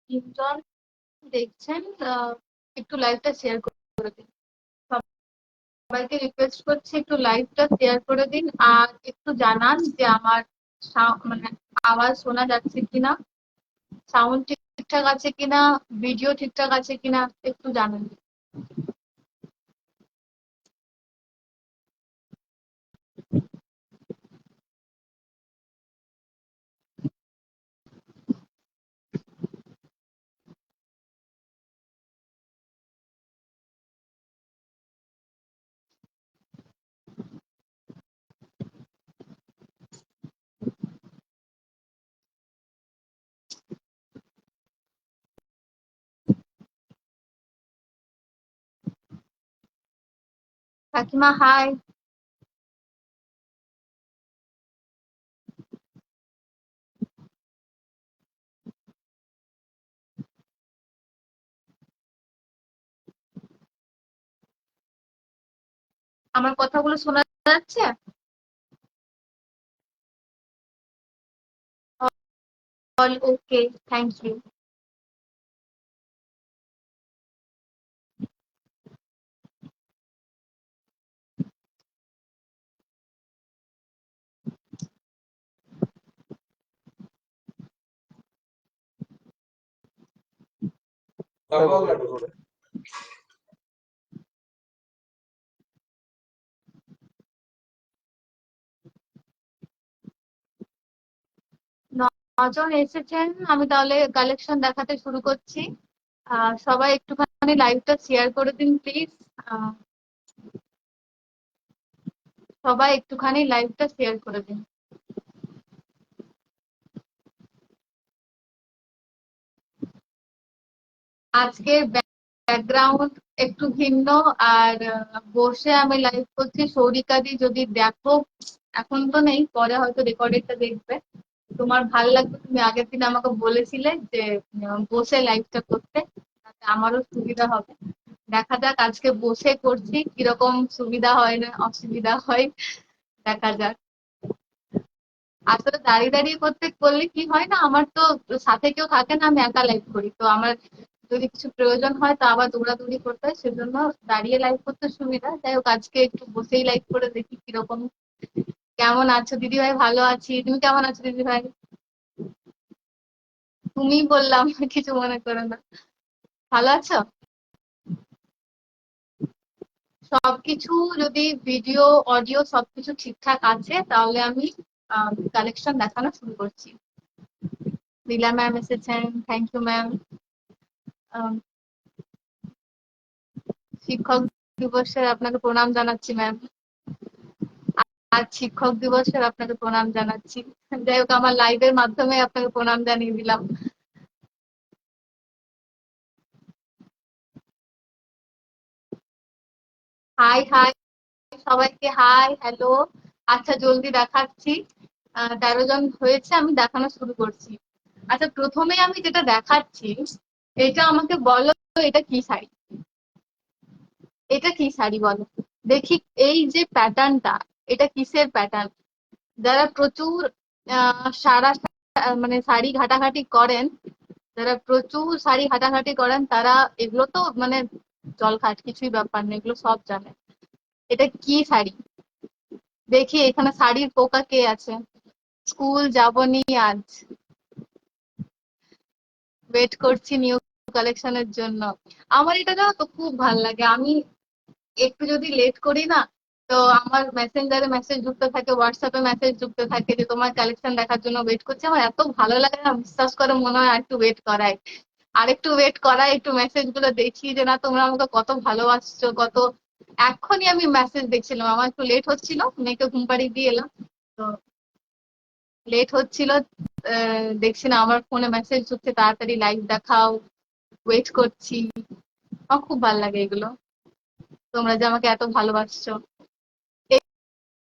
তিনজন দেখছেন, একটু লাইভটা শেয়ার করে দিন। সবাইকে রিকোয়েস্ট করছি একটু লাইভটা শেয়ার করে দিন, আর একটু জানান যে আমার মানে আওয়াজ শোনা যাচ্ছে কিনা, সাউন্ড ঠিকঠাক আছে কিনা, ভিডিও ঠিকঠাক আছে কিনা, একটু জানান। কাকিমা হাই। আমার কথাগুলো শোনা যাচ্ছে? All okay, thank you. নজন এসেছেন, আমি তাহলে কালেকশন দেখাতে শুরু করছি। সবাই একটুখানি লাইভটা শেয়ার করে দিন প্লিজ। সবাই একটুখানি লাইভটা শেয়ার করে দিন। আজকের ব্যাকগ্রাউন্ড একটু ভিন্ন, আর বসে আমি লাইভ করছি। সৌরিকাদি যদি দেখো, এখন তো নেই, পরে হয়তো রেকর্ডেডটা দেখবে, তোমার ভালো লাগবে। তুমি আগের দিন আমাকে বলেছিলে যে বসে লাইভটা করতে, তাতে আমারও সুবিধা হবে। দেখা যাক আজকে বসে করছি কিরকম সুবিধা হয় না অসুবিধা হয়, দেখা যাক। আসলে দাঁড়িয়ে দাঁড়িয়ে করতে করলে কি হয় না, আমার তো সাথে কেউ থাকে না, আমি একা লাইভ করি, তো আমার যদি কিছু প্রয়োজন হয় তো আবার দৌড়াদৌড়ি করতে হয়, সেজন্য দাঁড়িয়ে লাইভ করতে সুবিধা। যাই হোক, আজকে একটু বসেই লাইভ করে দেখি কিরকম। কেমন আছো দিদি ভাই? ভালো আছি, তুমি কেমন আছো দিদি ভাই? তুমিই বললাম, কিছু মনে করো না। ভালো আছো? সবকিছু যদি ভিডিও অডিও সবকিছু ঠিকঠাক আছে তাহলে আমি কালেকশন দেখানো শুরু করছি। লীলা ম্যাম এসেছেন, থ্যাংক ইউ ম্যাম। শিক্ষক দিবসের আপনাকে প্রণাম জানাচ্ছি ম্যাম। আজ শিক্ষক দিবসের আপনাকে প্রণাম জানাচ্ছি। যাই হোক, আমার লাইভের মাধ্যমে আপনাকে প্রণাম জানিয়ে দিলাম। হাই হাই, সবাইকে হাই হ্যালো। আচ্ছা, জলদি দেখাচ্ছি। 13 জন হয়েছে, আমি দেখানো শুরু করছি। আচ্ছা, প্রথমে আমি যেটা দেখাচ্ছি, এটা আমাকে বলো, এটা কি শাড়ি? এটা কি শাড়ি বলো দেখি। এই যে প্যাটার্নটা, এটা কিসের প্যাটার্ন? যারা প্রচুর সারা মানে শাড়ি ঘাটাঘাটি করেন, যারা প্রচুর শাড়ি ঘাটাঘাটি করেন তারা এগুলো তো মানে জলখাট কিছুই ব্যাপার না, এগুলো সব জানে। এটা কি শাড়ি? দেখি এখানে শাড়ির পোকা কে আছে। স্কুল যাবনি আজ, ওয়েট করছি নিউ কালেকশনের জন্য। আমার এটা জানো তো খুব ভালো লাগে। আমি একটু যদি লেট করি না, তো আমার মেসেঞ্জারে মেসেজ ঢুকতে থাকে, হোয়াটসঅ্যাপে মেসেজ ঢুকতে থাকে যে তোমার কালেকশন দেখার জন্য ওয়েট করছি। আমার এত ভালো লাগে না, বিশ্বাস করে মনে হয় আর একটু ওয়েট করাই, আর একটু ওয়েট করাই, একটু মেসেজ গুলো দেখি যে না তোমরা আমাকে কত ভালোবাসছো কত। এখনই আমি মেসেজ দেখছিলাম, আমার একটু লেট হচ্ছিল, মেয়েকে ঘুম পাড়িয়ে দিয়ে এলাম, তো লেট হচ্ছিল। দেখছি না আমার ফোনে মেসেজ ঢুকছে, তাড়াতাড়ি লাইভ দেখাও, ওয়েট করছি। আমার খুব ভালো লাগে এগুলো, তোমরা যে আমাকে এত ভালোবাসছো। এই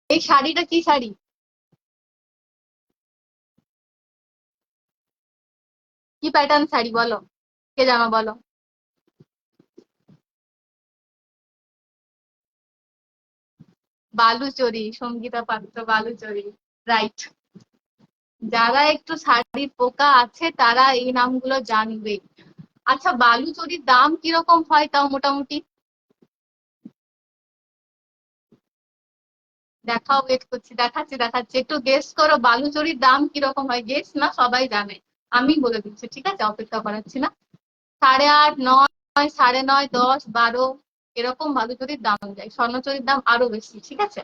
এই শাড়িটা কি শাড়ি? কি প্যাটার্ন শাড়ি বলো, কে জানো বলো। বালুচরি, সঙ্গীতা পাত্র, বালুচরি, রাইট। যারা একটু শাড়ির পোকা আছে তারা এই নামগুলো জানবে। আচ্ছা, বালুচরীর দাম কিরকম হয় তাও মোটামুটি? দেখাও, ওয়েট করছি, দেখাচ্ছি দেখাচ্ছি, একটু গেস করো বালুচরীর দাম কিরকম হয়। গেস না, সবাই জানে। আমি বলে দিচ্ছি, ঠিক আছে, অপেক্ষা করাচ্ছি না। 8.5, 9, 9.5, 10, 12 এরকম বালুচরীর দাম যায়। স্বর্ণচরীর দাম আরো বেশি, ঠিক আছে।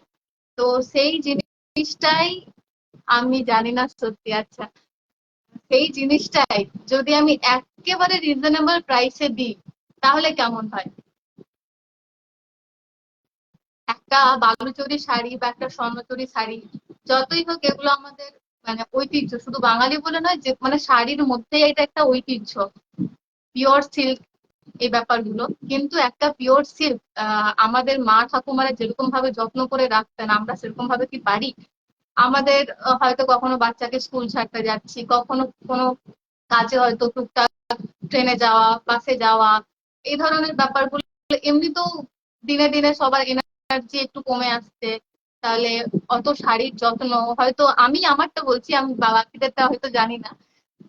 তো সেই জিনিসটাই আমি জানি না সত্যি। আচ্ছা, সেই জিনিসটাই যদি আমি একেবারে রিজনেবল প্রাইসে দিই তাহলে কেমন হয়? একটা বালুচরী শাড়ি বা একটা স্বর্ণচরী শাড়ি, যতই হোক এগুলো আমাদের মানে ঐতিহ্য, শুধু বাঙালি বলে নয়, যে মানে শাড়ির মধ্যেই এটা একটা ঐতিহ্য, পিওর সিল্ক, এই ব্যাপারগুলো। কিন্তু একটা পিওর সিল্ক আমাদের মা ঠাকুমারা যেরকম ভাবে যত্ন করে রাখতেন, আমরা সেরকম ভাবে কি পারি? আমাদের হয়তো কখনো বাচ্চাকে স্কুল ছাড়তে যাচ্ছি, কখনো কোনো কাজে হয়তো টুকটাক ট্রেনে যাওয়া, বাসে যাওয়া, এই ধরনের ব্যাপারগুলো এমনিতেও দিনে দিনে সবার এনার্জি একটু কমে আসছে। তাহলে অত শাড়ির যত্ন, হয়তো আমি আমারটা বলছি, আমি বাকিদেরটা হয়তো জানি না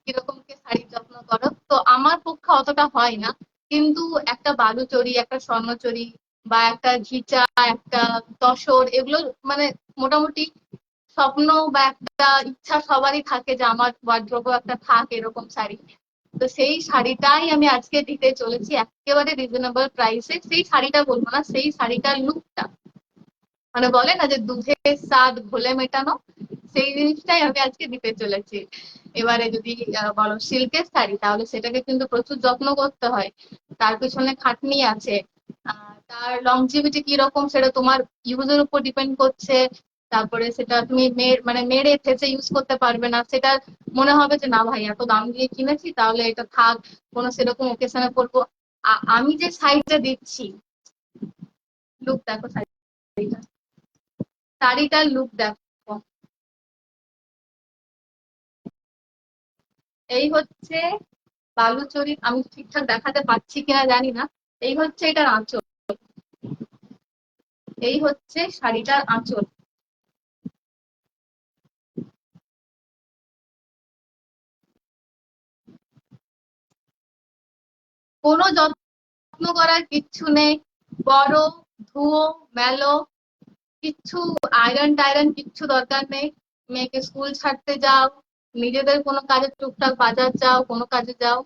কিরকম কে শাড়ির যত্ন করো, তো আমার পক্ষে অতটা হয় না। কিন্তু একটা বালুচরী, একটা স্বর্ণচরী, বা একটা ঘিচা, একটা তসর, এগুলো মানে মোটামুটি স্বপ্ন বা একটা ইচ্ছা সবারই থাকে যে আমার ওয়ার্ড্রোবে একটা থাক এরকম শাড়ি। তো সেই শাড়িটাই আমি আজকে দিতে চলেছি একেবারে রিজনেবল প্রাইসে। সেই শাড়িটা বলবো না, সেই শাড়িটার লুকটা, মানে বলে না যে দুধের স্বাদ ঘোলে মেটানো, সেই জিনিসটাই আমি আজকে দিতে চলেছি। এবারে যদি বলো সিল্কের শাড়ি, তাহলে সেটাকে কিন্তু প্রচুর যত্ন করতে হয়, তার পিছনে খাটনি আছে। তার লংজিভিটি কি রকম সেটা তোমার ইউজের উপর ডিপেন্ড করছে। তারপরে সেটা তুমি মানে মেরে থেচে ইউজ করতে পারবে না, সেটা মনে হবে যে না ভাই এত দাম দিয়ে কিনেছি, তাহলে এটা থাক, কোনো সেরকম ওকেশনে পরবো। আমি যে সাইজটা দিচ্ছি, লুক দেখো শাড়িটা, শাড়িটার লুক দেখো। এই হচ্ছে বালুচরী, আমি ঠিকঠাক দেখাতে পাচ্ছি কিনা জানি না। এই হচ্ছে এটার আঁচল, এই হচ্ছে শাড়িটার আঁচল। কোনো যত্ন করার কিচ্ছু নেই। বড়, ধুয়ো, মেলো, কিচ্ছু আয়রন টায়রন কিচ্ছু দরকার নেই। মেয়েকে স্কুল ছাড়তে যাও, নিজেদের কোনো কাজে টুকটাক বাজার যাও, কোনো কাজে যাও,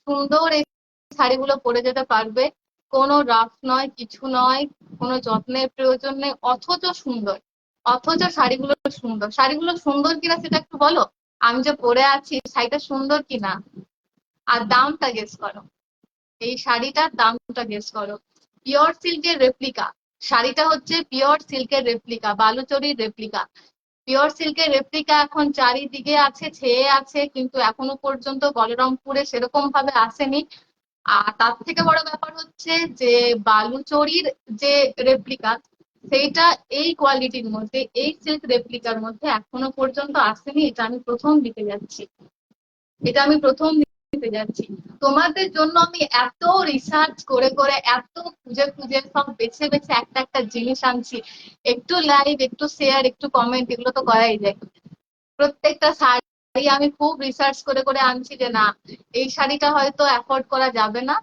সুন্দর এই শাড়িগুলো পরে যেতে পারবে। কোনো রাফ নয়, কিছু নয়, কোনো যত্নের প্রয়োজন নেই, অথচ সুন্দর। অথচ শাড়িগুলো সুন্দর, শাড়িগুলো সুন্দর কিনা সেটা একটু বলো। আমি যে পরে আছি শাড়িটা সুন্দর কিনা, আর দামটা গেস করো। এই শাড়িটার দামটা গেস করো। পিওর সিল্কের রেপ্লিকা, শাড়িটা হচ্ছে পিওর সিল্কের রেপ্লিকা, বালুচরীর রেপ্লিকা। পিওর সিল্কের রেপ্লিকা এখন চারিদিকে আছে, ছেয়ে আছে, কিন্তু এখনো পর্যন্ত বলরামপুরে সেরকম ভাবে আসেনি। আর তার থেকে বড় ব্যাপার হচ্ছে যে বালুচরীর যে রেপ্লিকা, সেইটা এই কোয়ালিটির মধ্যে, এই সিল্ক রেপ্লিকার মধ্যে এখনো পর্যন্ত আসেনি। এটা আমি প্রথম দিতে যাচ্ছি, এটা আমি প্রথম দিতে যাচ্ছি। তোমাদের জন্য আমি এত রিসার্চ করে করে, এত খুঁজে খুঁজে, সব বেছে বেছে একটা একটা জিনিস আনছি। একটু লাইক, একটু শেয়ার, একটু কমেন্ট, এগুলো তো করাই যায়। প্রত্যেকটা শাড়ি আমি খুব রিসার্চ করে করে আনছি যে না, এই শাড়িটা হয়তো অ্যাফোর্ড করা যাবে না,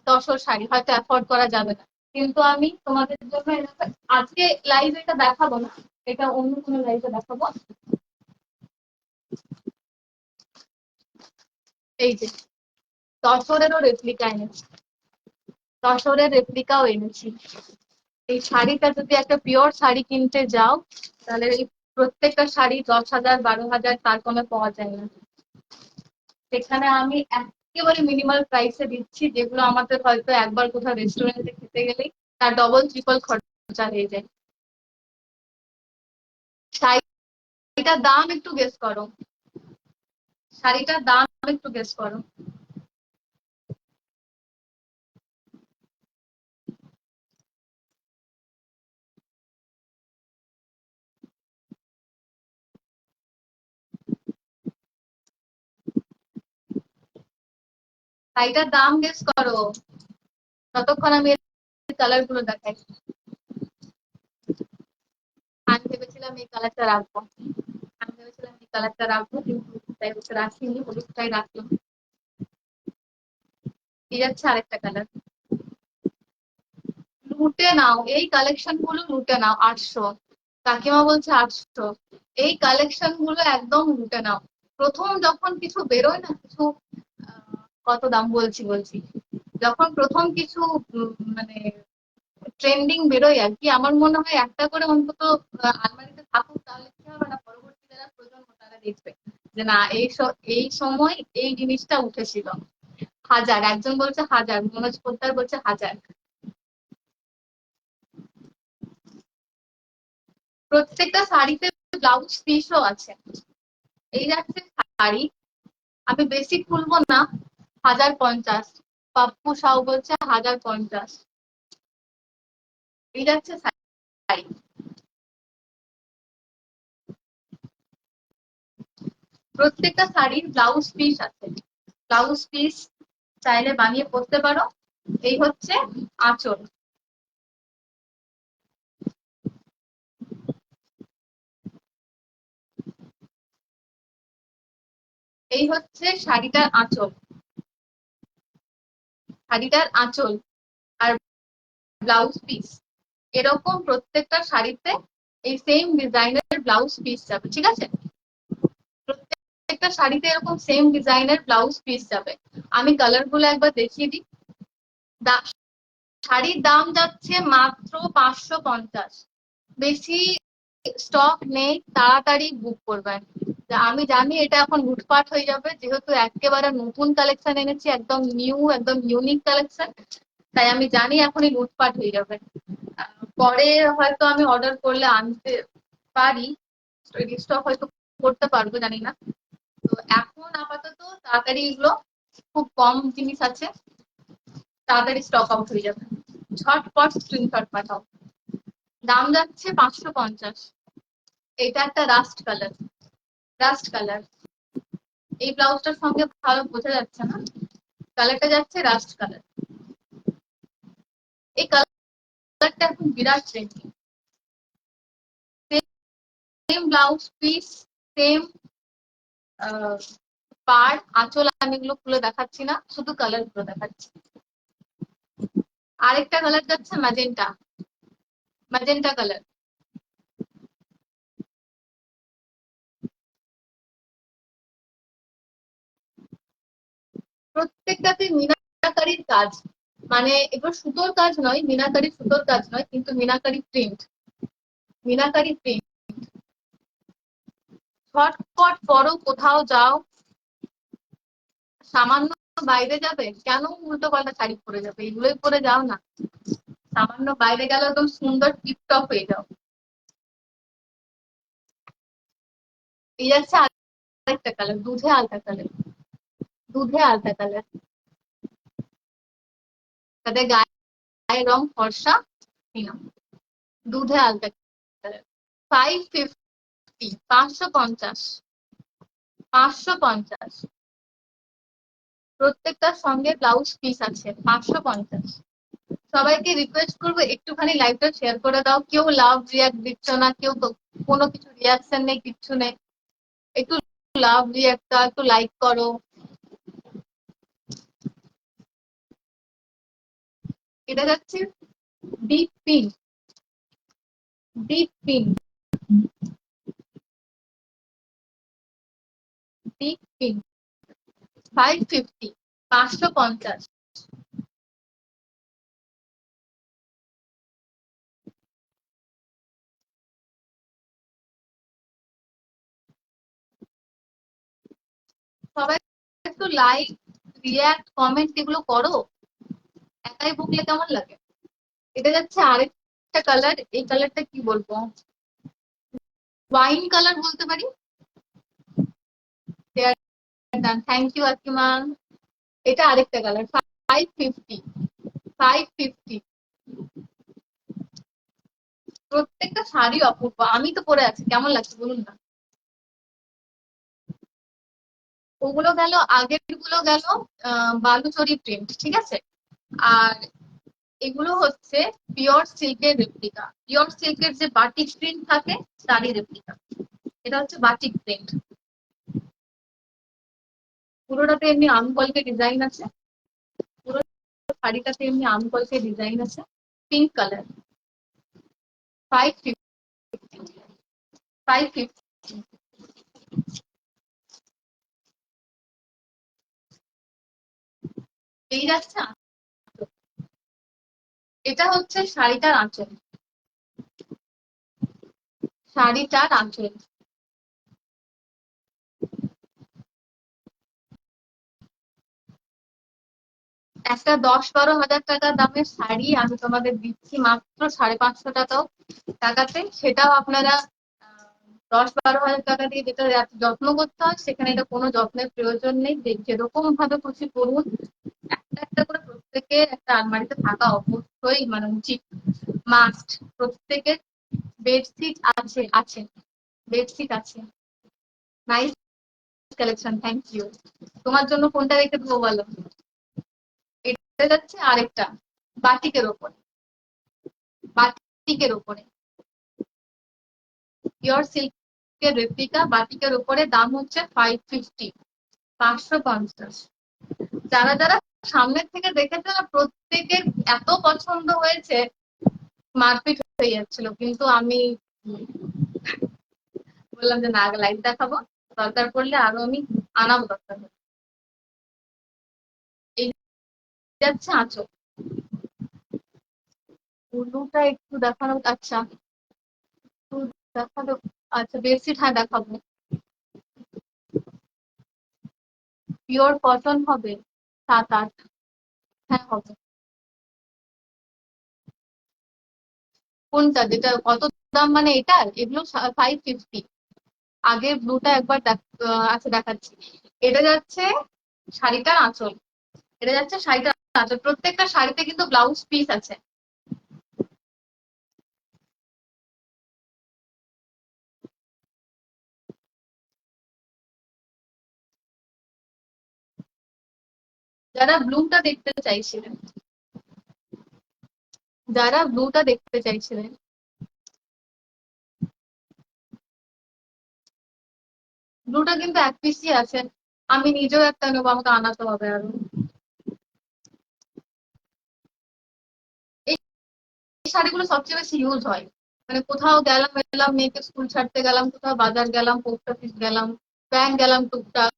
তসর শাড়ি হয়তো অ্যাফোর্ড করা যাবে না, কিন্তু আমি তোমাদের জন্য আজকে লাইভে এটা দেখাবো না, এটা অন্য কোনো লাইভে দেখাবো। এই যে তসরেরও রেপ্লিকা এনেছি, তসরের রেপ্লিকাও এনেছি। এই শাড়িটা যদি একটা পিওর শাড়ি কিনতে যাও, তাহলে এই প্রত্যেকটা শাড়ি 10,000, 12,000, তার কমে পাওয়া যায় না। সেখানে আমি একেবারে মিনিমাল প্রাইসে দিচ্ছি, যেগুলো আমাদের হয়তো একবার কোথাও রেস্টুরেন্টে খেতে গেলেই তার ডবল ট্রিপল খরচা হয়ে যায়। শাড়িটার দাম একটু গেস করো, শাড়িটার দাম একটু গেস করো। শাড়িটার দাম গেস করো, ততক্ষণ আমি কালার গুলো দেখাই। আমি ভেবেছিলাম এই কালারটা রাখবো, আমি ভেবেছিলাম কালারটা রাখবো, কিন্তু তাই হচ্ছে রাখিনি, হলুদটাই রাখলাম। এই যাচ্ছে আরেকটা কালার। লুটে নাও, এই কালেকশন গুলো লুটে নাও। 800, কাকিমা বলছে 800। এই কালেকশন গুলো একদম লুটে নাও। প্রথম যখন কিছু বেরোয় না, কিছু কত দাম বলছি, যখন প্রথম কিছু মানে ট্রেন্ডিং বেরোয় আর কি, আমার মনে হয় একটা করে অন্তত আলমারিতে থাকুক, তাহলে কি হবে না, পরবর্তী যারা প্রজন্ম তারা দেখবে যে না এই সময় এই জিনিসটা উঠেছিল। 1000, একজন বলছে 1000, মনোজ পোদ্দার বলছে 1000। প্রত্যেকটা শাড়িতে ব্লাউজ পিসও আছে। এই যাচ্ছে শাড়ি, আমি বেশি খুলবো না, 1050। পাপ্পু সাউ বলছে 1050। এই যাচ্ছে শাড়ি। প্রত্যেকটা শাড়ির ব্লাউজ পিস আছে, ব্লাউজ পিস চাইলে বানিয়ে পরতে পারো। এই হচ্ছে আঁচল। এই হচ্ছে শাড়িটার আঁচল, শাড়িটার আঁচল আর ব্লাউজ পিস। এরকম প্রত্যেকটা শাড়িতে এই সেম ডিজাইনের ব্লাউজ পিস যাবে, ঠিক আছে? প্রত্যেকটা শাড়িতে এরকম সেম ডিজাইনের ব্লাউজ পিস যাবে। আমি কালার গুলো একবার দেখিয়ে দিই। শাড়ির দাম যাচ্ছে মাত্র 550। বেশি স্টক নেই, তাড়াতাড়ি বুক করবেন। আমি জানি এটা এখন লুটপাট হয়ে যাবে, যেহেতু একেবারে নতুন কালেকশন এনেছি, একদম নিউ, একদম ইউনিক কালেকশন। তাই আমি জানি এখনই লুটপাট হয়ে যাবে। পরে হয়তো আমি অর্ডার করলে আনতে পারি, রিস্টক হয়তো করতে পারবো, জানি না। তো এখন আপাতত তাড়াতাড়ি এগুলো, খুব কম জিনিস আছে, তাড়াতাড়ি স্টক আউট হয়ে যাবে। ঝটপট স্ক্রিনশট পাঠাও। দাম যাচ্ছে 550। এটা একটা রাস্ট কালার, রাস্ট কালার। এই ব্লাউজটার সঙ্গে ভালো বোঝা যাচ্ছে না, কালারটা যাচ্ছে রাস্ট কালার। এই কালারটা এখন বিরাট trending. Same blouse piece, same পার, আঁচল। আমি এগুলো খুলে দেখাচ্ছি না, শুধু কালার গুলো দেখাচ্ছি। আরেকটা কালার যাচ্ছে ম্যাজেন্টা, ম্যাজেন্টা কালার। প্রত্যেকটাতে মিনাকারির কাজ, মানে এগুলো সুতোর কাজ নয়, মিনাকারি সুতোর কাজ নয়, কিন্তু মিনাকারি প্রিন্ট, মিনাকারি প্রিন্ট। ঝটপট পরো, কোথাও যাও, সামান্য বাইরে যাবে, কেন উল্টো পাল্টা শাড়ি পরে যাবে, এগুলোই পরে যাও না। সামান্য বাইরে গেলে একদম সুন্দর টিপটপ হয়ে যাও। এই যাচ্ছে আরেকটা কালার, দুধে আলতা কালার, দুধে আলতা কালার। তাদের গায়ের রং ফর্সা, নিলাম দুধে আলতা কালার। 550, 550, 550। প্রত্যেকটার সঙ্গে ব্লাউজ পিস আছে, 550। সবাইকে রিকোয়েস্ট করবো একটুখানি লাইভটা শেয়ার করে দাও। কেউ লাভ রিয়াক্ট দিচ্ছ না, কেউ কোনো কিছু রিয়াকশন নেই, কিচ্ছু নেই। একটু লাভ রিয়াক্ট দাও, একটু লাইক করো। এটা যাচ্ছে deep pink, deep pink, deep pink. 550, 550। সবাই একটু লাইক, রিয়াক্ট, কমেন্ট এগুলো করো। একাই বকলে কেমন লাগে। এটা যাচ্ছে আরেকটা কালার। এই কালারটা কি বলবো, ওয়াইন কালার বলতে পারি। Thank you Akima. এটা আরেকটা কালার, 550, 550। প্রত্যেকটা শাড়ি অপূর্ব, আমি তো পরে আছি, কেমন লাগছে বলুন না। ওগুলো গেল, আগের গুলো গেল বালুচরি প্রিন্ট, ঠিক আছে। আর এগুলো হচ্ছে পিওর সিল্কের রেপ্লিকা, পিওর সিল্কের যে বাটিক প্রিন্ট থাকে তারই রেপ্লিকা। এটা হচ্ছে বাটিক প্রিন্ট। পুরোটাতে এমনি আমকলকে ডিজাইন আছে, পুরো শাড়িটাতে এমনি আমকলকে ডিজাইন আছে, পিঙ্ক কালার। 550, 550 এই যাচ্ছে। এটা হচ্ছে শাড়িটার আঁচল, শাড়িটার আঁচল। একটা 10-12 হাজার টাকা দামের শাড়ি আমি তোমাদের দিচ্ছি মাত্র 550 টাকাতে। সেটাও আপনারা 10-12 হাজার টাকা দিয়ে যেটা যত্ন করতে হয়, সেখানে এটা কোনো যত্নের প্রয়োজন নেই। যেরকম ভাবে খুশি করুন, একটা একটা করে প্রত্যেকের একটা আলমারিতে থাকা অবশ্যই মানে উচিত, মাস্ট। প্রত্যেকের বেডশিট আছে, আছে বেডশিট আছে। Nice collection, thank you. তোমার জন্য কোনটা রেখে দেবো বলো? এটা যাচ্ছে আরেকটা বাটিকের ওপরে, বাটিকের ওপরে পিওর সিল্কের রেপ্লিকা বাটিকের উপরে, দাম হচ্ছে 550, 550। যারা যারা সামনের থেকে দেখেছে না, প্রত্যেকের এত পছন্দ হয়েছে, মারপিট হয়ে যাচ্ছিল, কিন্তু আমি বললাম যে না, আগে লাইভ দেখাবো, দরকার পড়লে আরো আমি আনাবো দরকার হলে। এই যাচ্ছে আঁচল, ব্লুটা একটু দেখানো, আচ্ছা একটু দেখানো। আচ্ছা বেডশিট, হ্যাঁ দেখাবো। পিওর কটন হবে 7-8, হ্যাঁ হবে। কোনটা, যেটা কত দাম মানে এটার? এগুলো 550। আগে ব্লুটা একবার আচ্ছা দেখাচ্ছি। এটা যাচ্ছে শাড়িটার আঁচল, এটা যাচ্ছে শাড়িটার আঁচল। প্রত্যেকটা শাড়িতে কিন্তু ব্লাউজ পিস আছে। যারা ব্লুটা দেখতে চাইছিলেন, যারা ব্লুটা দেখতে চাইছিলেন, ব্লুটা কিন্তু এক পিসই আছে। আমি নিজেও একটা নেবো, আমাকে আনাতে হবে আরো। এই শাড়িগুলো সবচেয়ে বেশি ইউজ হয়, মানে কোথাও গেলাম এলাম, মেয়েকে স্কুল ছাড়তে গেলাম, কোথাও বাজার গেলাম, পোস্ট অফিস গেলাম, ব্যাংক গেলাম টুকটাক,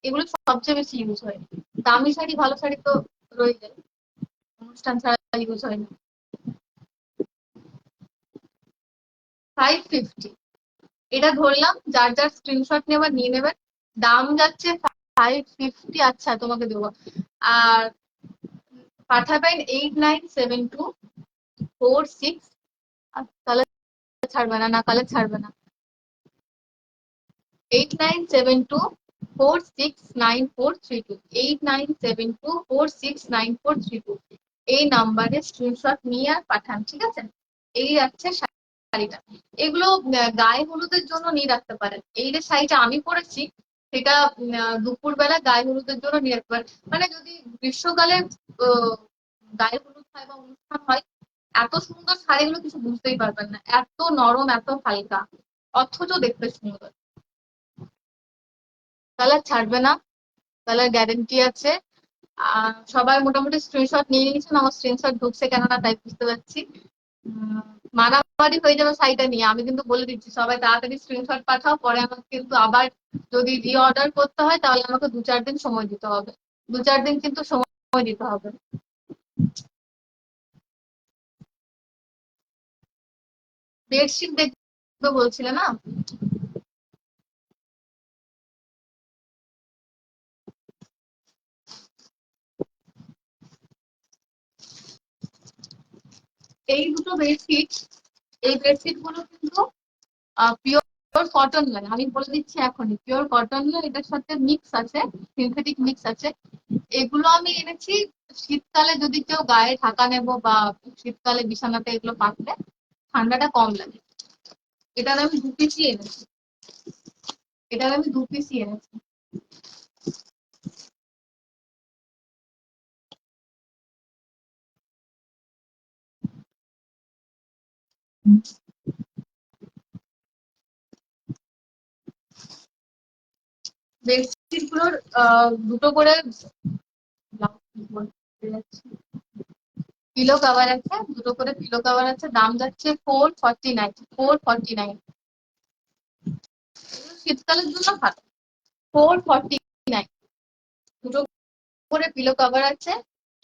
এগুলো সবচেয়ে বেশি ইউজ হয়। দামি শাড়ি ভালো শাড়ি তো রয়ে যায়, অনুষ্ঠান ছাড়া ইউজ হয় না। 550 এটা ধরলাম, যার যার স্ক্রিনশট নেবার নিয়ে নেবেন। দাম যাচ্ছে 550। আচ্ছা তোমাকে দেবো। আর পাঠাবেন 897246। তাহলে ছাড়বে না, না কালে ছাড়বে না। 8972469432, 8972469432, এই নাম্বারে স্ক্রিনশট নিয়ে আর পাঠান, ঠিক আছে? এই যাচ্ছে শাড়িটা। এগুলো গায়ে হলুদের জন্য নিয়ে রাখতে পারেন। এই যে শাড়িটা আমি পরেছি, সেটা দুপুর বেলা গায়ে হলুদের জন্য নিয়ে রাখতে পারেন। মানে যদি গ্রীষ্মকালে গায়ে হলুদ হয় বা অনুষ্ঠান হয়, এত সুন্দর শাড়িগুলো কিছু বুঝতেই পারবেন না, এত নরম, এত হালকা, অথচ দেখতে সুন্দর। কালার ছাড়বে না, কালার গ্যারেন্টি আছে। সবাই মোটামুটি স্ক্রিনশট নিয়ে নিয়েছেন, আমার স্ক্রিনশট ঢুকছে কেননা তাই বুঝতে পারছি। উম, মারামারি হয়ে যাবে শাড়িটা নিয়ে, আমি কিন্তু বলে দিচ্ছি, সবাই তাড়াতাড়ি স্ক্রিনশট পাঠাও, পরে আমাকে কিন্তু আবার যদি রি অর্ডার করতে হয় তাহলে আমাকে 2-4 দিন সময় দিতে হবে, 2-4 দিন কিন্তু সময় দিতে হবে। বেডশিট দেখবে বলছিলে না? এই দুটো বেডশিট, এই বেডশিট গুলো কিন্তু পিওর কটন নয়, আমি বলে দিচ্ছি এখনই, পিওর কটন নয়, এটার সাথে মিক্স আছে, সিনথেটিক মিক্স আছে। এগুলো আমি এনেছি শীতকালে যদি কেউ গায়ে ঢাকা নেবো বা শীতকালে বিছানাতে এগুলো পাতলে ঠান্ডাটা কম লাগে। এটার আমি 2 পিসই এনেছি, এটার আমি 2 পিসই এনেছি। বেডশিট গুলোর দুটো করে পিলো কভার আছে, দুটো করে পিলো কভার আছে, দাম যাচ্ছে 449। 449 শীতকালের জন্য ভালো। 449 দুটো করে পিলো কভার আছে,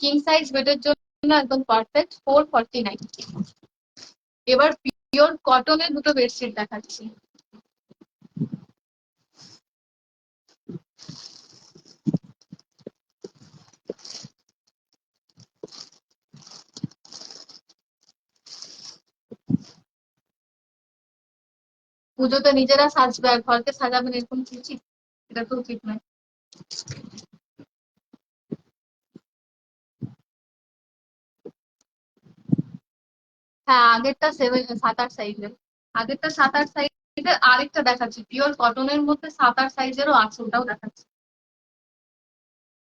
কিং সাইজ বেডের জন্য একদম পারফেক্ট। 449। এবার পিওর কটনের দুটো বেডশিট দেখাচ্ছি। পুজোতে নিজেরা সাজবে আর ঘরকে সাজাবেন, এরকম কি উচিত? এটা তো উচিত নয়। হ্যাঁ, আগেরটা 7-8 সাইজের। আগেরটা 7-8 সাইজের, আরেকটা দেখাচ্ছি পিওর কটনের মধ্যে 7-8 সাইজেরও আছে, ওটাও দেখাচ্ছি।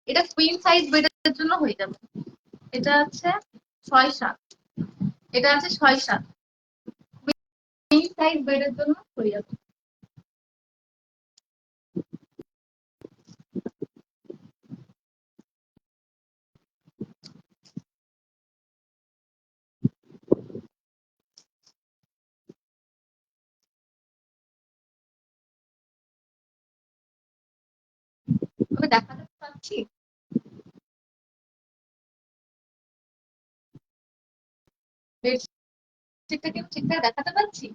এটা কুইন সাইজ বেডের জন্য হয়ে যাবে। এটা আছে 6-7। এটা আছে 6-7। কুইন সাইজ বেডের জন্য হয়ে যাবে। আমি দেখাতে পাচ্ছি বেডশিটটা কি ঠিকঠাক দেখাতে পাচ্ছি?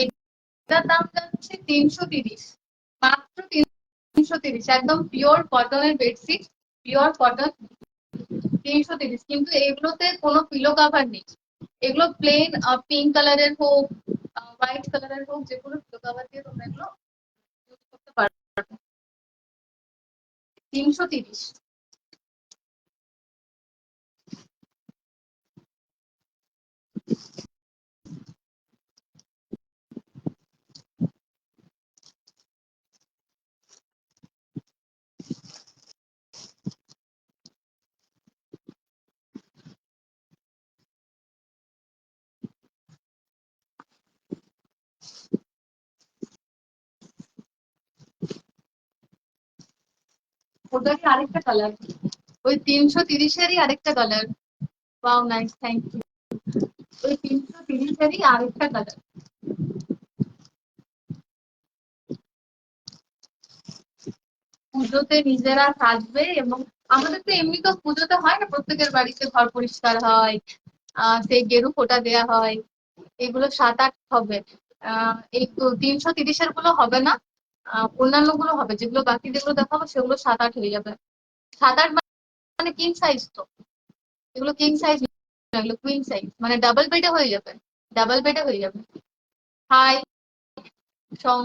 এটার দাম যাচ্ছে 330, মাত্র 330। একদম পিওর কটনের বেডশিট, পিওর কটন। 330, কিন্তু এগুলোতে কোনো পিলো কাভার নেই। এগুলো প্লেন পিঙ্ক কালারের হোক, হোয়াইট কালারের হোক, যে কোনো পিলো কাভার দিয়ে তোমরা এগুলো ইউজ করতে পারো। 330। ওটারই আরেকটা কালার, ওই 330-এরই আরেকটা colour. Wow, nice, thank you. ওই 330-এরই আরেকটা কালার। পুজোতে নিজেরা সাজবে, এবং আমাদের তো এমনি তো পুজোতে হয় না, প্রত্যেকের বাড়িতে ঘর পরিষ্কার হয়, সেই গেরু ফোঁটা দেয়া হয়, এগুলো 7-8 হবে। এই তো 330-এর গুলো হবে না। অন্যান্য গুলো হবে, যেগুলো বাকি যেগুলো দেখাবো সেগুলো 7-8 হয়ে যাবে। 7-8 মানে কিং সাইজ তো, এগুলো কিং সাইজ, এগুলো কুইন সাইজ, মানে ডাবল বেডে হয়ে যাবে। ডাবল বেডে হয়ে যাবে। হাই সং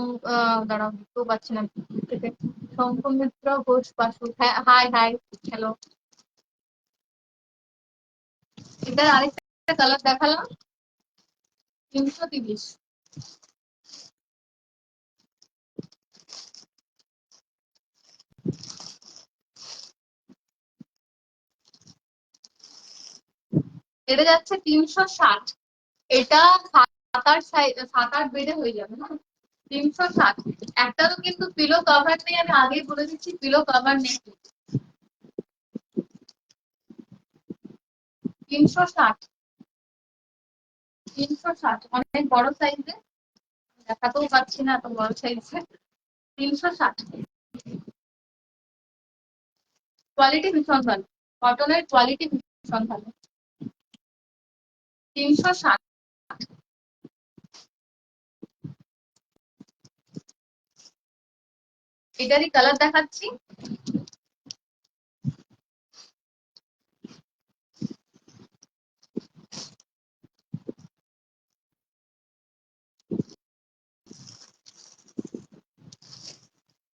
দাঁড়াও, বুঝতেও পারছি না থেকে। শঙ্খমিত্র ঘোষ বাসু, হ্যাঁ, হাই হাই, হ্যালো। এটার আরেকটা কালার দেখালাম, 330। এটা যাচ্ছে 360। এটা 7-8 বেডে হয়ে যাবে না? 360। একটারও কিন্তু পিলো কভার নেই, আমি আগেই বলে দিচ্ছি পিলো কভার নেই। 360। 360 অনেক বড় সাইজে, দেখাতেও পাচ্ছি না এত বড় সাইজে। 360। কোয়ালিটি ভীষণ ভালো, কটনের কোয়ালিটি ভীষণ ভালো। 360। এটারই কালার দেখাচ্ছি।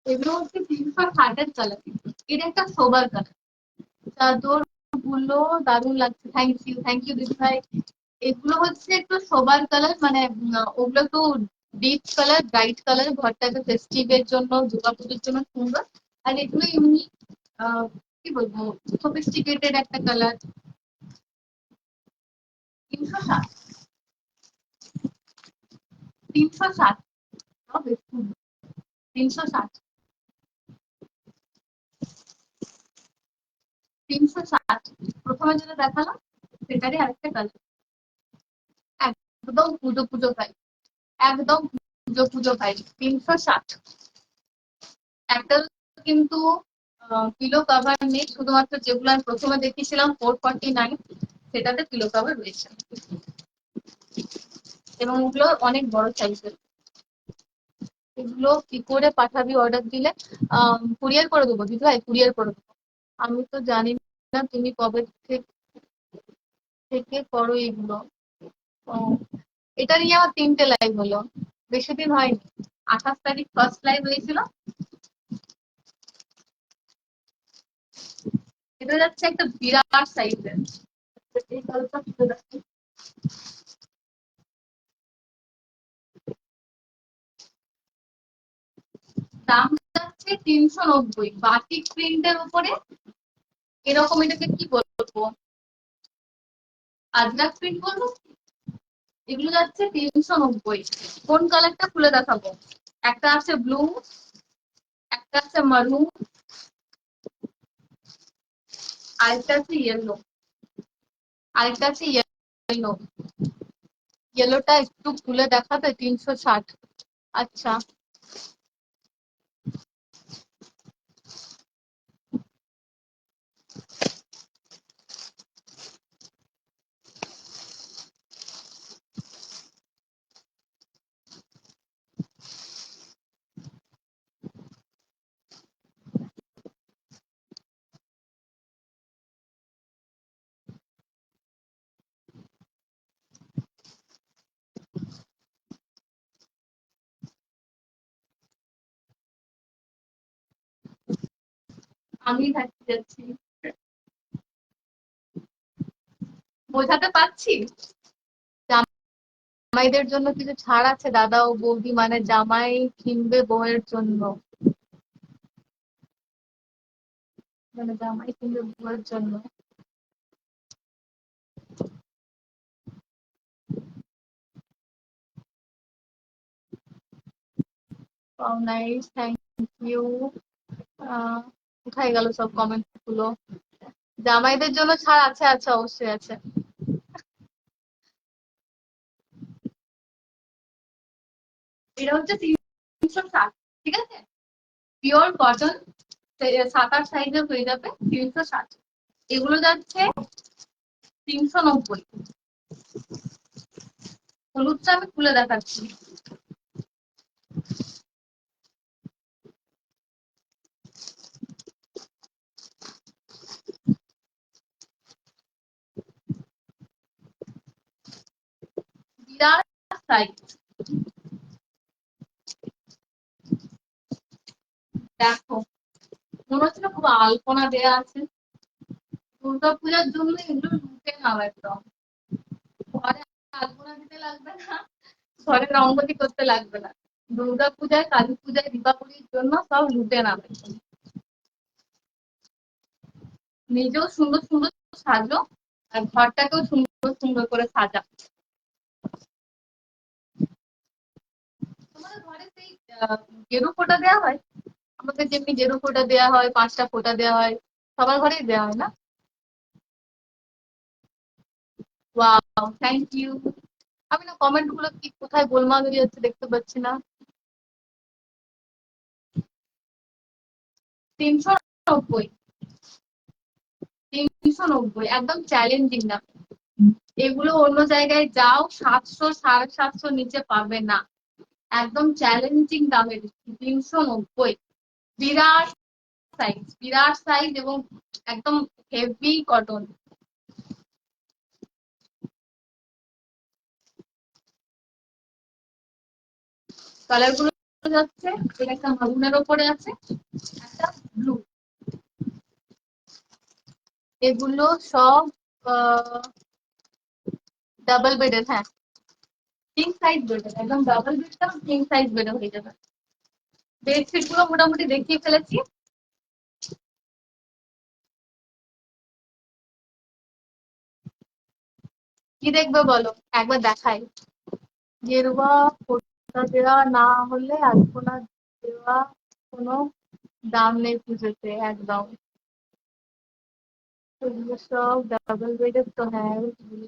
এগুলো হচ্ছে 360-এর কালার। এটা একটা সোবার কালার, চাদর গুলো দারুণ লাগছে। থ্যাংক ইউ, থ্যাংক ইউ দিদি ভাই। এগুলো হচ্ছে একটু সোবার কালার, মানে ওগুলো একটু ডিপ কালার, ব্রাইট কালার, ঘরটাকে ফেস্টিভ এর জন্য, দুর্গাপুজোর জন্য সুন্দর। আর এগুলো এমনি কি বলবো, সফিস্টিকেটেড একটা কালার। 360। 360। 360, 360। প্রথমে যেটা দেখালাম সেটারই আরেকটা কালার। একদম পুজো পুজো ভাই, একদম পুজো পুজো ভাই। 360। একটা কিন্তু পিলো কাভার নেই, শুধুমাত্র যেগুলো আমি প্রথমে দেখিয়েছিলাম 449, সেটাতে পিলো কাভার রয়েছে এবং ওগুলো অনেক বড় সাইজের। এগুলো কি করে পাঠাবি অর্ডার দিলে? কুরিয়ার করে দেবো দিদি ভাই, কুরিয়ার করে দেবো। আমি তো জানি না তুমি কবে থেকে করো এগুলো। ও, এটা নিয়ে আমার 3টে লাইভ হলো, বেশি দিন হয়নি। 28 তারিখ ফার্স্ট লাইভ হয়েছিল। এটা যাচ্ছে একটা বিরাট সাইজের। এই কালারটা খুলে রাখি। দাম যাচ্ছে 390 বাটিক প্রিন্টের উপরে। এরকম এটাকে কি বলবো, আজরাক প্রিন্ট বলবো। এগুলো যাচ্ছে 390। কোন কালারটা খুলে দেখাবো? একটা আছে ব্লু, একটা আছে মারুন, আরেকটা আছে ইয়েলো, আরেকটা আছে ইয়েলো। ইয়েলোটা একটু খুলে দেখাতে 360। আচ্ছা, আমি থাকতে যাচ্ছি, বোঝাতে পারছি। জামাইদের জন্য কিছু ছাড় আছে দাদা ও বৌদি, মানে জামাই কিনবে বউয়ের জন্য, মানে জামাই কিনবে বউয়ের জন্য। Nice, thank you. কোথায় গেল সব কমেন্ট গুলো? জামাইদের জন্য ছাড় আছে, আছে অবশ্যই আছে। এটা হচ্ছে 360, ঠিক আছে? পিওর কটন, 7-8 সাইজের হয়ে যাবে 360। এগুলো যাচ্ছে 390। হলুদটা আমি খুলে দেখাচ্ছি। বিরাট সাইজ, দেখো মনে হচ্ছে না খুব আলপনা দেয়া আছে। দুর্গাপূজার জন্য এগুলো লুটে নাও একদম। ঘরে আলপনা দিতে লাগবে না, ঘরে রঙ্গোলি করতে লাগবে না। দুর্গাপূজায়, কালী পূজায়, দীপাবলির জন্য সব লুটে নাও। নিজেও সুন্দর সুন্দর সাজো, আর ঘরটাকেও সুন্দর সুন্দর করে সাজা। তোমাদের ঘরে সেই গেরু ফোঁটা দেওয়া হয়? আমাদের যেমনি গেরু ফোঁটা দেওয়া হয়, 5টা ফোঁটা দেওয়া হয়, সবার ঘরেই দেওয়া হয় না? Wow, thank you. আমি না কমেন্ট গুলো কি কোথায় গোলমাল হয়ে যাচ্ছে দেখতে পাচ্ছি না। 390, 390 একদম চ্যালেঞ্জিং না। এগুলো অন্য জায়গায় যাও 700, 750 নিচে পাবে না। একদম চ্যালেঞ্জিং দামে দিচ্ছি 390। বিরাট সাইজ, বিরাট সাইজ এবং একদম হেভি কটন। কালার গুলো যাচ্ছে, এটা একটা মারুনের ওপরে আছে, একটা ব্লু। এগুলো সব ডাবল বেডের, হ্যাঁ কিং সাইজ বেডের, একদম ডাবল বেডটা কিং সাইজ বেডে হয়ে যাবে। বেডশিট গুলো মোটামুটি দেখিয়ে ফেলেছি। কি দেখবে বলো, একবার দেখাই। গেরুয়া টাকা দেওয়া না হলে আলপনা দেওয়া কোনো দাম নেই পুজোতে একদম। এগুলো সব ডাবল বেডের তো, হ্যাঁ বুঝলি।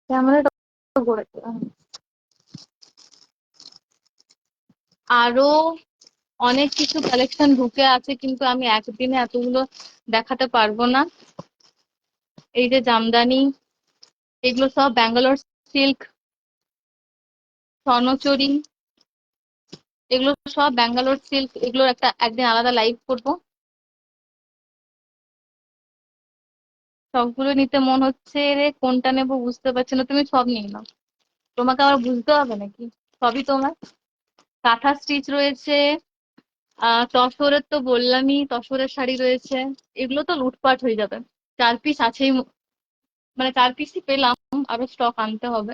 ক্যামেরাটা করে দিলাম। আরো অনেক কিছু কালেকশন ঢুকে আছে, কিন্তু আমি একদিনে এতগুলো দেখাতে পারবো না। এই যে জামদানি, এগুলো সব ব্যাঙ্গালোর সিল্ক, স্বর্ণচুরি, এগুলো সব ব্যাঙ্গালোর সিল্ক। এগুলোর একটা একদিন আলাদা লাইভ করবো। সবগুলো নিতে মন হচ্ছে রে, কোনটা নেবো বুঝতে পারছি না। তুমি সব নিয়ে নাও, তোমাকে আবার বুঝতে হবে নাকি? সবই তোমার। কাঁথা স্টিচ রয়েছে, তসরের তো বললামই, তসরের শাড়ি রয়েছে। এগুলো তো লুটপাট হয়ে যাবে। 4 পিস আছেই, মানে 4 পিসই পেলাম, আরো স্টক আনতে হবে।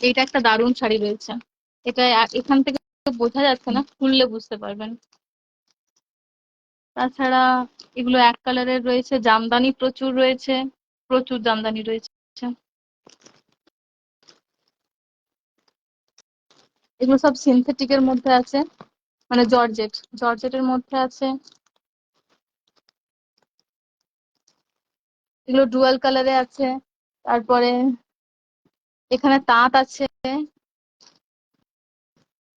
এইটা একটা দারুণ শাড়ি রয়েছে। এটা এখান থেকে বোঝা যাচ্ছে না, খুললে বুঝতে পারবেন। তাছাড়া এগুলো এক কালারের রয়েছে, জামদানি প্রচুর রয়েছে, প্রচুর জামদানি রয়েছে। এগুলো সব সিনথেটিকের মধ্যে আছে, মানে জর্জেট, জর্জেটের মধ্যে আছে। এগুলো ডুয়াল কালারে আছে। তারপরে এখানে তাঁত আছে।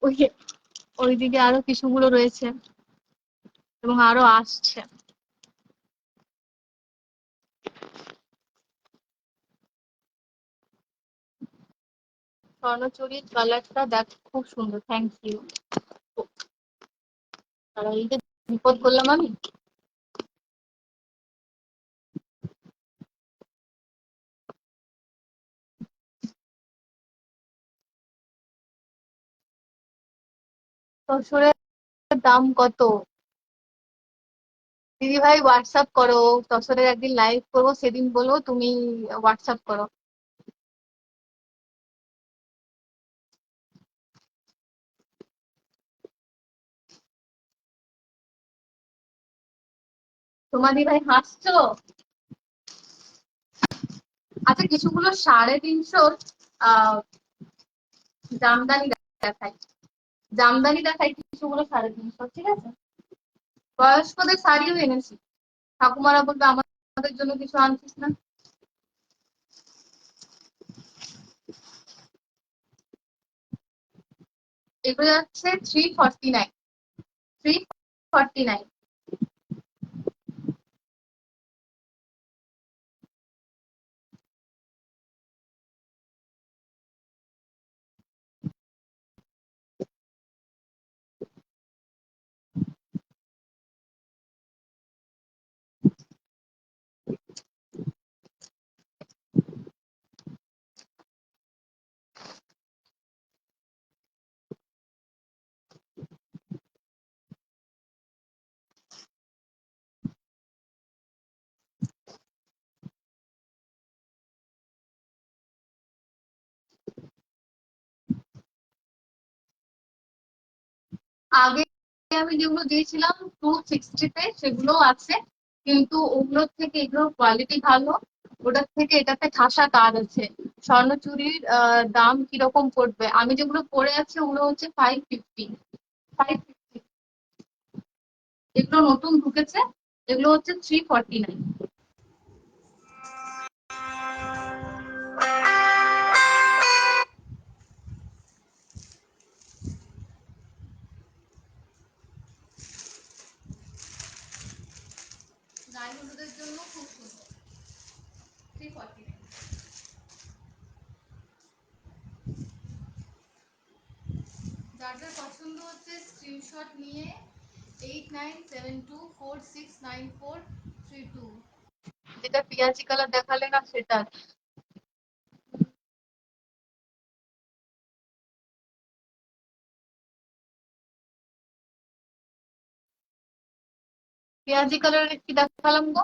ওই ওইদিকে আরো কিছুগুলো রয়েছে, এবং আরো আসছে। স্বর্ণচুরির কালারটা দেখ, খুব সুন্দর, থ্যাংক ইউ। আর এই যে বিপদ করলাম আমি। তসরের দাম কত? দিদি ভাই হোয়াটসঅ্যাপ করো, তসরের একদিন লাইভ করবো, সেদিন বলবো, তুমি হোয়াটসঅ্যাপ করো। তোমার দিদি ভাই হাসছো? আচ্ছা, কিছুগুলো 350 আহ জামদানি দেখাই, জামদানি দেখাই কিছুগুলো 350, ঠিক আছে? বয়স্কদের শাড়িও এনেছি, ঠাকুমারা বলবে আমাদের জন্য কিছু আনছিস না। এগুলো যাচ্ছে 349, 349। আগে আমি যেগুলো দিয়েছিলাম 260-তে, সেগুলো আছে, কিন্তু ওগুলোর থেকে এগুলোর কোয়ালিটি ভালো। ওটার থেকে এটাতে ঠাসা কাজ আছে। স্বর্ণচুরির দাম কিরকম পড়বে? আমি যেগুলো পরে আছি ওগুলো হচ্ছে 550, 550। এগুলো নতুন ঢুকেছে, এগুলো হচ্ছে 349। গায়ে হলুদের জন্য খুব সুন্দর, 349। যার যার পছন্দ হচ্ছে স্ক্রিনশট নিয়ে 8972469432, যেটা পিয়াজি কালার দেখালে না সেটা। পেঁয়াজি কালারের কি দেখালাম গো?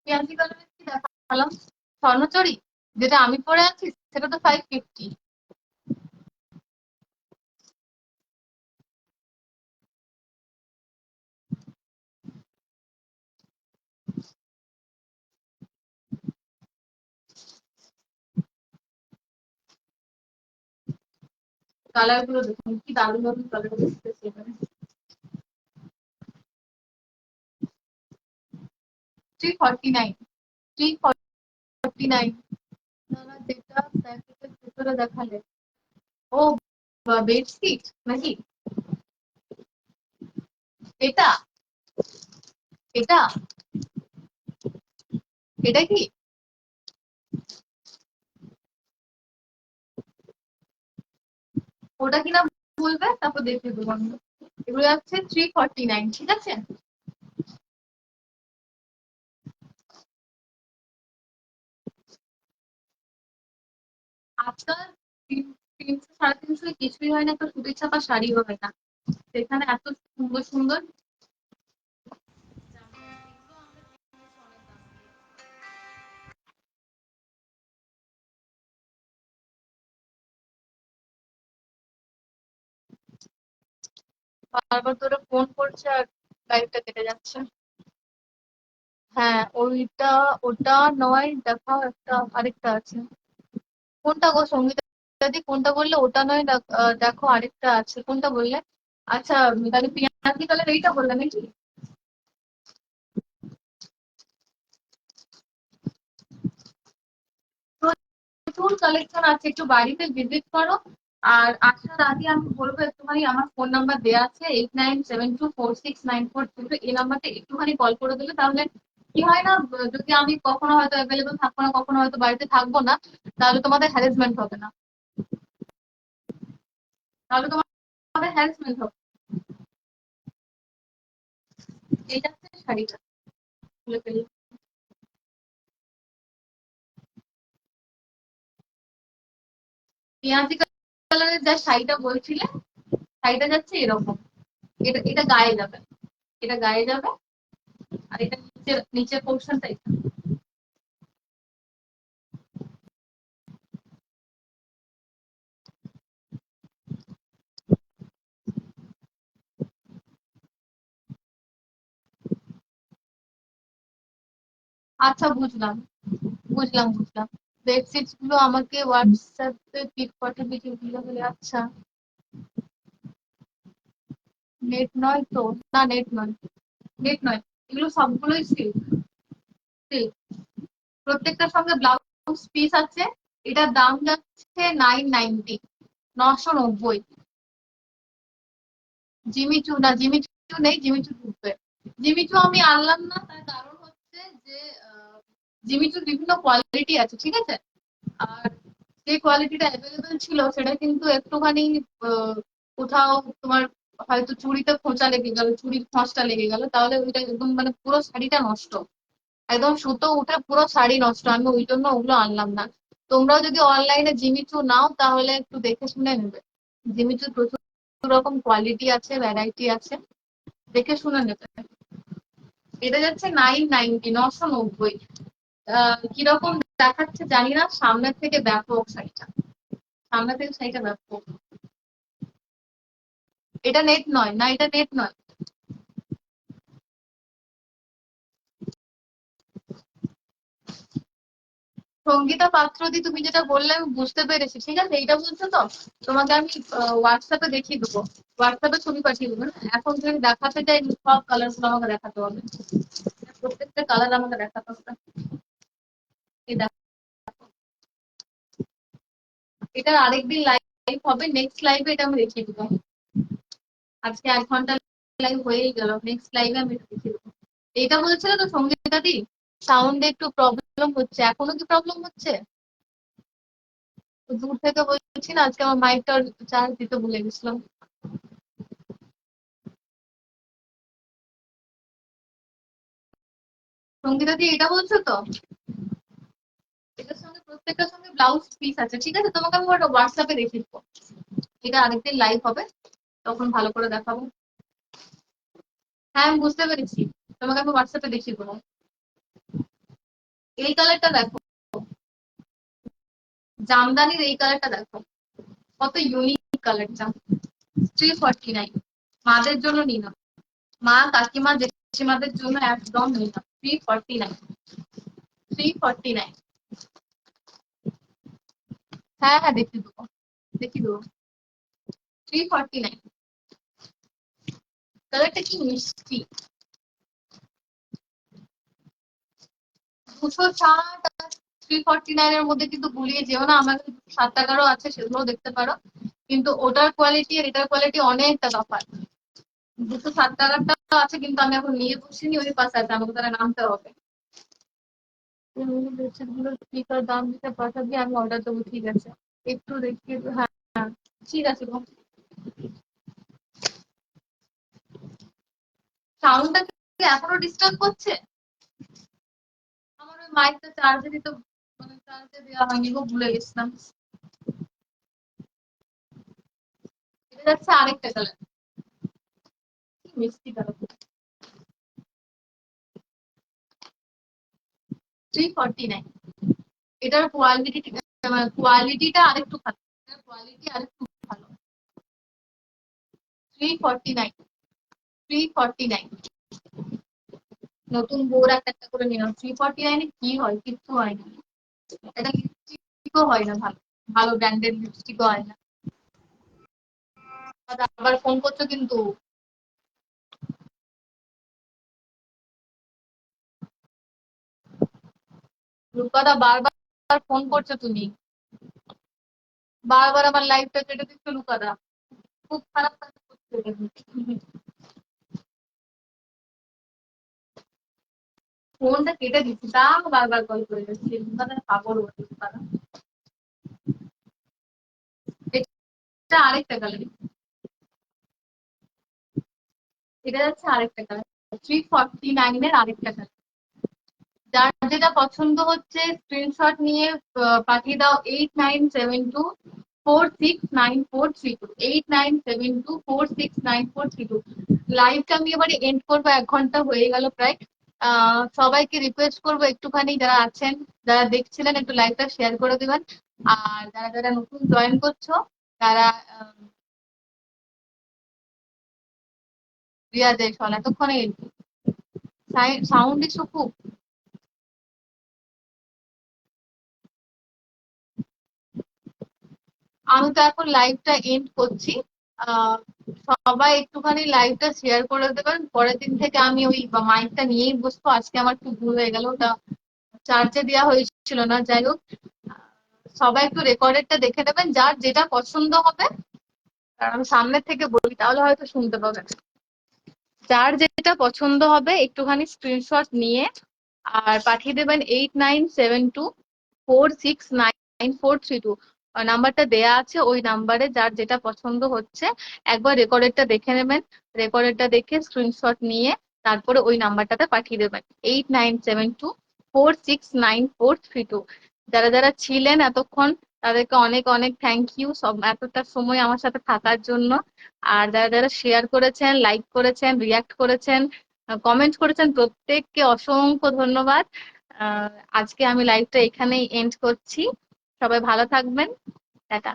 পেঁয়াজি কালারের কি দেখালাম? স্বর্ণচড়ি, যেটা আমি পরে আছি সেটা তো 550। কালার গুলো দেখুন কি দারুণ দারুণ কালার দেখতেছি এখানে। 349, 349। না, যেটা প্যাকেটের ভিতরে দেখালে, ও বেডশিট নাকি? এটা, এটা, এটা কি? ওটা কিনা বলবে, তারপর দেখে দেবো আমি। এগুলো যাচ্ছে 349, ঠিক আছে। আজকাল 300 350 কিছুই হয় না, তো সুতির ছাপা শাড়িও হয় না, সেখানে এত সুন্দর সুন্দর। বারবার তোরা ফোন করছে আর লাইটটা কেটে যাচ্ছে। হ্যাঁ ওইটা, ওটা নয়, দেখাও একটা, আরেকটা আছে। কোনটা গো সঙ্গীতা দি, কোনটা বললে? ওটা নয়, দেখো আরেকটা আছে, কোনটা বললে? আচ্ছা, তাহলে পিয়াজি কালার এইটা বললে নাকি? প্রচুর কালেকশন আছে, একটু বাড়িতে ভিজিট করো। আর আসার আগে আমি বলবো একটুখানি, আমার ফোন নাম্বার দেওয়া আছে 8972469422, এই নাম্বারটা একটুখানি কল করে দিলে তাহলে কি হয় না, যদি আমি কখনো হয়তো অ্যাভেলেবল থাকবো না, কখনো হয়তো বাড়িতে থাকবো না, তাহলে তোমাদের হ্যারাসমেন্ট হবে না। তাহলে তোমাদের হ্যারাসমেন্ট হবে। এটা হচ্ছে শাড়িটা, খুলে ফেলি। পেঁয়াজি কালারের যা শাড়িটা বলছিলে, শাড়িটা যাচ্ছে এরকম। এটা এটা গায়ে যাবে, এটা গায়ে যাবে। আর এটা নিচের নিচের পোর্শনটা এটা। আচ্ছা বুঝলাম, বুঝলাম, বুঝলাম। বেডশিট গুলো আমাকে হোয়াটসঅ্যাপে পিক পাঠাবি যেগুলো হলে। আচ্ছা, নেট নয় তো? না নেট নয়, নেট নয়। এগুলো সবগুলোই সিল্ক, সিল্ক। প্রত্যেকটার সঙ্গে ব্লাউজ পিস আছে। এটার দাম যাচ্ছে 990, 990। জিমিচু না, জিমিচু নেই, জিমিচু ঢুকবে। জিমিচু আমি আনলাম না, তার কারণ হচ্ছে যে জিমিচুর বিভিন্ন কোয়ালিটি আছে, ঠিক আছে। আর যে কোয়ালিটিটা অ্যাভেলেবেল ছিল সেটা কিন্তু একটুখানি কোথাও তোমার হয়তো চুড়িতে খোঁচা লেগে গেল, চুড়ির খোঁচটা লেগে গেল, তাহলে ওইটা একদম মানে পুরো শাড়িটা নষ্ট, একদম সুতো উঠে পুরো শাড়ি নষ্ট। আমি ওই জন্য ওগুলো আনলাম না। তোমরাও যদি অনলাইনে জিমিচু নাও তাহলে একটু দেখে শুনে নেবে। জিমিচুর প্রচুর রকম কোয়ালিটি আছে, ভ্যারাইটি আছে, দেখে শুনে নেবে। এটা যাচ্ছে 990, 990। কিরকম দেখাচ্ছে জানি না, সামনের থেকে ব্যাপক শাড়িটা, সামনে থেকে শাড়িটা ব্যাপক। এটা নেট নয়, না এটা নেট নয়। সঙ্গীতা পাত্র দি, তুমি যেটা বললে আমি বুঝতে পেরেছি, ঠিক আছে, এইটা বলছো তো? তোমাকে আমি হোয়াটসঅ্যাপে দেখিয়ে দেবো, হোয়াটসঅ্যাপে ছবি পাঠিয়ে দেবো। এখন যদি দেখাতে চাই সব কালার গুলো আমাকে দেখাতে হবে, প্রত্যেকটা কালার আমাকে দেখাতে হবে। এই দেখো, এটার আরেকদিন লাইভ হবে, নেক্সট লাইভে এটা আমি দেখিয়ে দেবো। আজকে 1 ঘন্টা লাইভ হয়েই গেল, নেক্সট লাইভে আমি এটা দেখিয়ে দেবো। এটা বলছিল তো সঙ্গীতা দি, সাউন্ডে একটু প্রবলেম হচ্ছে, এখনো কি প্রবলেম হচ্ছে? দূর থেকে বলছি না, আজকে আমার মাইকটা চার্জ দিতে ভুলে গেছিলাম। সঙ্গীতা দি এটা বলছো তো? এটার সঙ্গে প্রত্যেকটার সঙ্গে ব্লাউজ পিস আছে, ঠিক আছে, তোমাকে আমি ওটা হোয়াটসঅ্যাপে দেখিয়ে দেবো। এটা আরেকদিন লাইভ হবে, তখন ভালো করে দেখাবো। হ্যাঁ আমি বুঝতে পেরেছি, তোমাকে আমি হোয়াটসঅ্যাপে দেখিয়ে দেবো। এই কালারটা দেখো, জামদানির এই কালারটা দেখো, কত ইউনিক কালারটা। 349। মাদের জন্য নিই না, মা কাকিমা জেঠিমাদের জন্য একদম নিই না। 349। 349। হ্যাঁ হ্যাঁ, দেখিয়ে দেবো, দেখিয়ে দেবো। 349। কালারটা কি মিষ্টি। 260 আর 349 এর মধ্যে কিন্তু গুলিয়ে যেও না, আমার 7 টাকারও আছে, সেগুলো দেখতে পারো। কিন্তু ওটার কোয়ালিটি আর এটার কোয়ালিটি অনেকটা তফাৎ। 260 টাকারটা আছে, কিন্তু আমি এখন নিয়ে বসিনি, ওই পাশে আছে, আমাকে তারা নামতে হবে। বেডশিট গুলো কি করে দাম দিতে পাঠাবি, আমি অর্ডার দেবো, ঠিক আছে। একটু দেখি, হ্যাঁ হ্যাঁ, ঠিক আছে গো। সাউন্ডটা কি এখনো ডিস্টার্ব করছে? আমার ওই মাইকটা চার্জে দিতে, মানে চার্জে দেওয়া হয়নি গো, ভুলে গেছিলাম। এটা যাচ্ছে আরেকটা কালার, কি মিষ্টি কালার। 349। এটার কোয়ালিটি, কোয়ালিটিটা আরেকটু ভালো, এটার কোয়ালিটি আরেকটু ভালো। 349। 349। নতুন বউর একটা একটা করে নিলাম। 349 কি হয়, কিচ্ছু হয় না। এটা লিপস্টিকও হয় না ভালো, ভালো ব্র্যান্ডের লিপস্টিকও হয় না। আবার ফোন করছো কিন্তু। রূপকথা, বারবার ফোন করছো তুমি, বারবার আমার লাইফটা কেটে দিচ্ছ রূপকথা। খুব খারাপ কাজ করছো এটা তুমি। ফোনটা কেটে দিচ্ছি, তাও বারবার কল করে যাচ্ছি, রূপকথা পাগল হচ্ছে রূপকথা। এটা আরেকটা কালার, এটা যাচ্ছে আরেকটা কালার। 349 এর আরেকটা কালার। যার যেটা পছন্দ হচ্ছে স্ক্রিনশট নিয়ে পাঠিয়ে দাও। 8972469432। 8972469432। লাইভটা আমি এবারে এন্ড করবো, 1 ঘন্টা হয়ে গেল প্রায়। সবাইকে রিকোয়েস্ট করবো একটুখানি, যারা আছেন, যারা দেখছিলেন, একটু লাইভটা শেয়ার করে দিবেন। আর যারা যারা নতুন জয়েন করছো, তারা রিয়া জয়সওয়াল, এতক্ষণে সাউন্ড ইস্যু খুব। আমি তো এখন লাইভটা এন্ড করছি। আহ সবাই একটুখানি লাইভটা শেয়ার করে দেবেন। পরের দিন থেকে আমি ওই মাইকটা নিয়েই বসবো। আজকে আমার একটু ভুল হয়ে গেল, ওটা চার্জে দেওয়া হয়েছিল না, যাই হোক। সবাই একটু রেকর্ডেডটা দেখে নেবেন, যার যেটা পছন্দ হবে। কারণ আমি সামনের থেকে বলি, তাহলে হয়তো শুনতে পাবেন। যার যেটা পছন্দ হবে একটুখানি স্ক্রিনশট নিয়ে আর পাঠিয়ে দেবেন 8972469432। নাম্বারটা দেয়া আছে, ওই নাম্বারে যার যেটা পছন্দ হচ্ছে একবার রেকর্ডেডটা দেখে নেবেন। রেকর্ডেডটা দেখে স্ক্রিনশট নিয়ে তারপরে ওই নাম্বারটাতে পাঠিয়ে দেবেন, 8972469432। যারা যারা ছিলেন এতক্ষণ, তাদেরকে অনেক অনেক থ্যাংক ইউ, সব এতটা সময় আমার সাথে থাকার জন্য। আর যারা যারা শেয়ার করেছেন, লাইক করেছেন, রিয়াক্ট করেছেন, কমেন্ট করেছেন, প্রত্যেককে অসংখ্য ধন্যবাদ। আজকে আমি লাইভটা এখানেই এন্ড করছি। সবাই ভালো থাকবেন। টাটা।